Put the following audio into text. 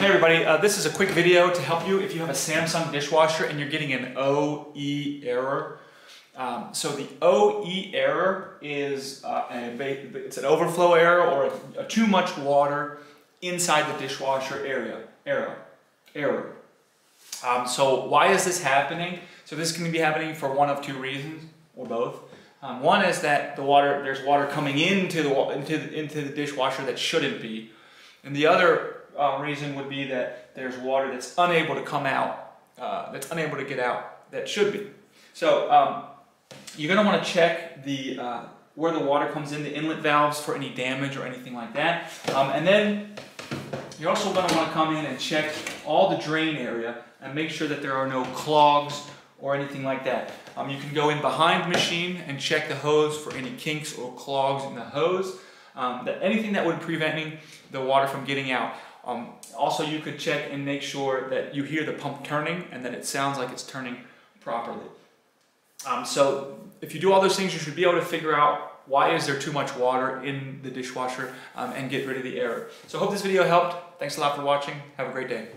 Hey everybody, this is a quick video to help you if you have a Samsung dishwasher and you're getting an OE error. So the OE error is it's an overflow error or too much water inside the dishwasher error. So why is this happening? So this can be happening for one of two reasons, or both. One is that there's water coming into the dishwasher that shouldn't be, and the other reason would be that there's water that's unable to come out, that's unable to get out, that should be. So you're going to want to check where the water comes in, the inlet valves, for any damage or anything like that. And then you're also going to want to come in and check all the drain area and make sure that there are no clogs or anything like that. You can go in behind the machine and check the hose for any kinks or clogs in the hose. Anything that would prevent the water from getting out. Also, you could check and make sure that you hear the pump turning and that it sounds like it's turning properly. So if you do all those things, you should be able to figure out why is there too much water in the dishwasher and get rid of the error. So I hope this video helped. Thanks a lot for watching. Have a great day.